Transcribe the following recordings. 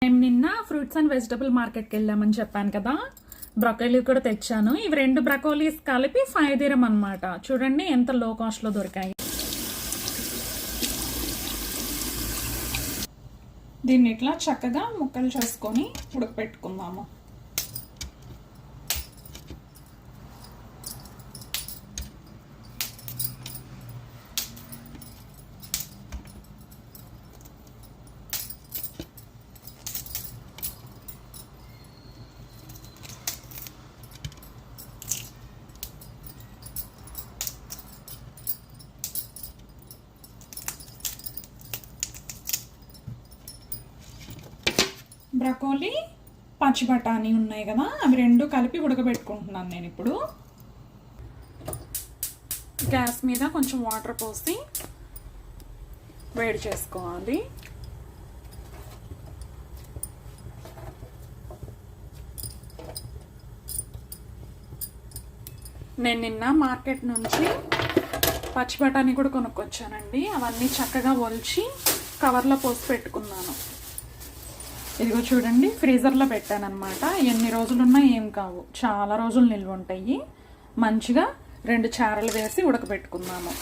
మేము నిన్న fruits and vegetable మార్కెట్కి వెళ్ళామని చెప్పాను కదా, బ్రొకోలీ కూడా తెచ్చాను. ఇవి 2 బ్రొకోలీస్ కలిపి 5 dirham అనమాట. చూడండి ఎంత లో కాస్ట్లో దొరికాయి. దీన్ని ఇట్లా చక్కగా ముక్కలు చేసుకొని ఉడకపెట్టుకుందాము. బ్రొకోలీ, పచ్చి బఠానీ ఉన్నాయి కదా, అవి 2 కలిపి ఉడకబెట్టుకుంటున్నాను నేను. ఇప్పుడు గ్యాస్ మీద కొంచెం వాటర్ పోసి వేడి చేసుకోవాలి. నేను నిన్న మార్కెట్ నుంచి పచ్చి బఠానీ కూడా కొనుక్కొచ్చానండి. అవన్నీ చక్కగా ఒలిచి కవర్లో పోసి పెట్టుకున్నాను. ఇదిగో చూడండి, ఫ్రీజర్లో పెట్టాను అనమాట. ఎన్ని రోజులున్నా ఏం కావు, చాలా రోజులు నిల్వ ఉంటాయి. మంచిగా 2 చారలు వేసి ఉడకబెట్టుకున్నాము.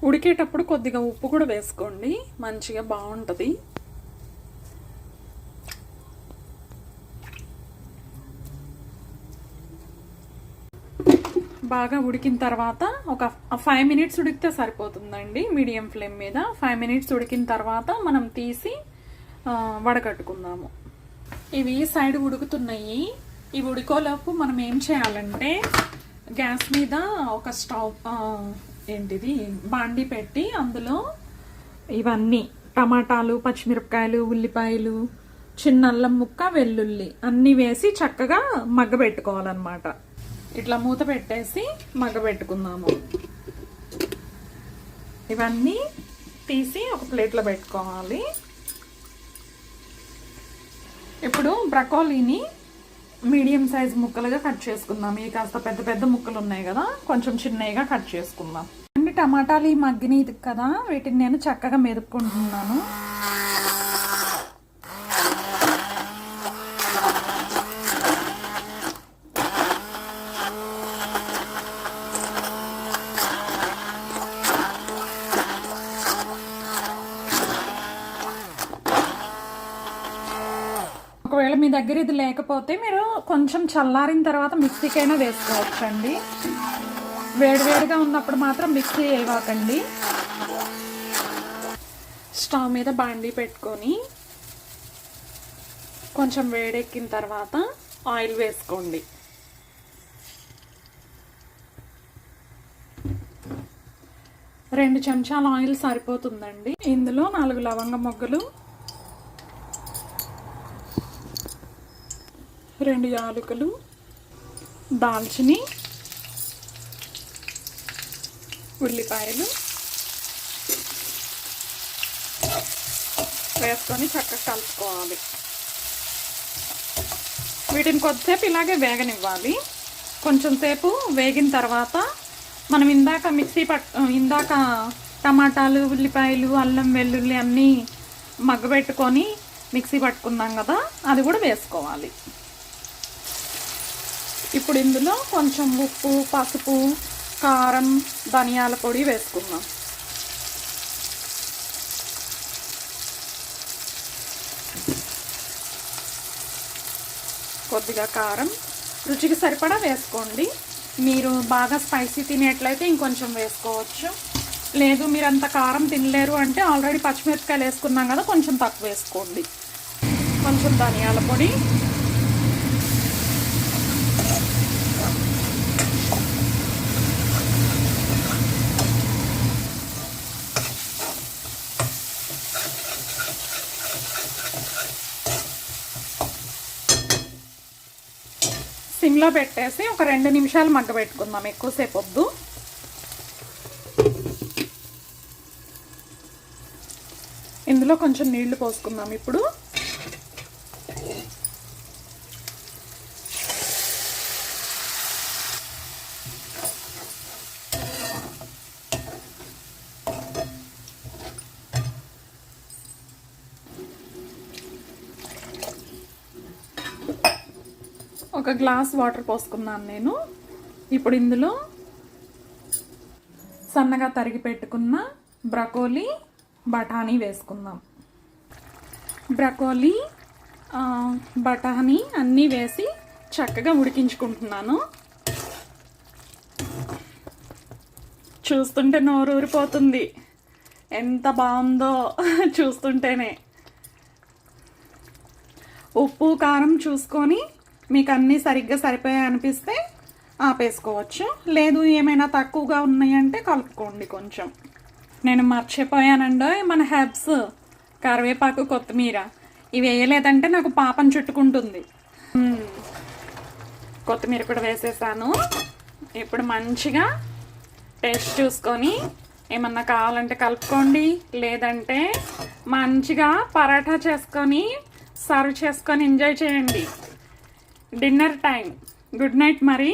ఉడికేటప్పుడు కొద్దిగా ఉప్పు కూడా వేసుకోండి, మంచిగా బాగుంటుంది. బాగా ఉడికిన తర్వాత ఒక 5 minutes ఉడికితే సరిపోతుందండి. మీడియం ఫ్లేమ్ మీద 5 minutes ఉడికిన తర్వాత మనం తీసి వడకట్టుకుందాము. ఇవి సైడ్ ఉడుకుతున్నాయి. ఇవి ఉడికోలోపు మనం ఏం చేయాలంటే గ్యాస్ మీద ఒక బాండి పెట్టి అందులో ఇవన్నీ టమాటాలు, పచ్చిమిరపకాయలు, ఉల్లిపాయలు, చిన్న అల్లం ముక్క, వెల్లుల్లి అన్నీ వేసి చక్కగా మగ్గబెట్టుకోవాలన్నమాట. ఇట్లా మూత పెట్టేసి మగ్గబెట్టుకుందాము. ఇవన్నీ తీసి ఒక ప్లేట్లో పెట్టుకోవాలి. ఇప్పుడు బ్రొకోలీని మీడియం సైజ్ ముక్కలుగా కట్ చేసుకుందాం. ఇవి కాస్త పెద్ద పెద్ద ముక్కలు ఉన్నాయి కదా, కొంచెం చిన్నగా కట్ చేసుకుందాం. అండి టమాటాలు మగ్గినది కదా, వీటిని నేను చక్కగా మెదుపుకుంటున్నాను. ఒకవేళ మీ దగ్గర ఇది లేకపోతే మీరు కొంచెం చల్లారిన తర్వాత మిక్సీకైనా వేసుకోవచ్చండి. వేడివేడిగా ఉన్నప్పుడు మాత్రం మిక్సీ వేయకండి. స్టవ్ మీద బాండీ పెట్టుకొని కొంచెం వేడెక్కిన తర్వాత ఆయిల్ వేసుకోండి. రెండు చెంచాల ఆయిల్ సరిపోతుందండి. ఇందులో 4 లవంగ మొగ్గలు, 2 యాలకులు, దాల్చిని, ఉల్లిపాయలు వేసుకొని చక్కగా కలుపుకోవాలి. వీటిని కొద్దిసేపు ఇలాగే వేగనివ్వాలి. కొంచెం సేపు వేగిన తర్వాత మనం ఇందాక టమాటాలు, ఉల్లిపాయలు, అల్లం, వెల్లుల్లి అన్నీ మగ్గబెట్టుకొని మిక్సీ పట్టుకున్నాం కదా, అది కూడా వేసుకోవాలి. ఇప్పుడు ఇందులో కొంచెం ఉప్పు, పసుపు, కారం, ధనియాల పొడి వేసుకుందాం. కొద్దిగా కారం రుచికి సరిపడా వేసుకోండి. మీరు బాగా స్పైసీ తినేట్లయితే ఇంకొంచెం వేసుకోవచ్చు. లేదు మీరు అంత కారం తినలేరు అంటే ఆల్రెడీ పచ్చిమిరపకాయలు వేసుకున్నాం కదా, కొంచెం తక్కువ వేసుకోండి. కొంచెం ధనియాల పొడి, సిమ్లో పెట్టేసి ఒక 2 నిమిషాలు మగ్గబెట్టుకుందాం, ఎక్కువసేపు వద్దు. ఇందులో కొంచెం నీళ్లు పోసుకుందాం. ఇప్పుడు ఒక గ్లాస్ వాటర్ పోసుకున్నాను నేను. ఇప్పుడు ఇందులో సన్నగా తరిగి పెట్టుకున్న బ్రకోలీ, బఠానీ వేసుకుందాం. బ్రకోలీ, బఠానీ అన్నీ వేసి చక్కగా ఉడికించుకుంటున్నాను. చూస్తుంటే నోరు ఊరిపోతుంది, ఎంత బాగుందో చూస్తుంటేనే. ఉప్పు కారం చూసుకొని మీకు అన్నీ సరిగ్గా సరిపోయాయి అనిపిస్తే ఆపేసుకోవచ్చు, లేదు ఏమైనా తక్కువగా ఉన్నాయంటే కలుపుకోండి కొంచెం. నేను మర్చిపోయానండో మన హెర్బ్స్, కరివేపాకు, కొత్తిమీర ఇవి వేయలేదంటే నాకు పాపం చుట్టుకుంటుంది. కొత్తిమీర కూడా వేసేసాను. ఇప్పుడు మంచిగా టేస్ట్ చూసుకొని ఏమన్నా కావాలంటే కలుపుకోండి, లేదంటే మంచిగా పరాఠా చేసుకొని సర్వ్ చేసుకొని ఎంజాయ్ చేయండి. Dinner time. గుడ్ నైట్ మరి.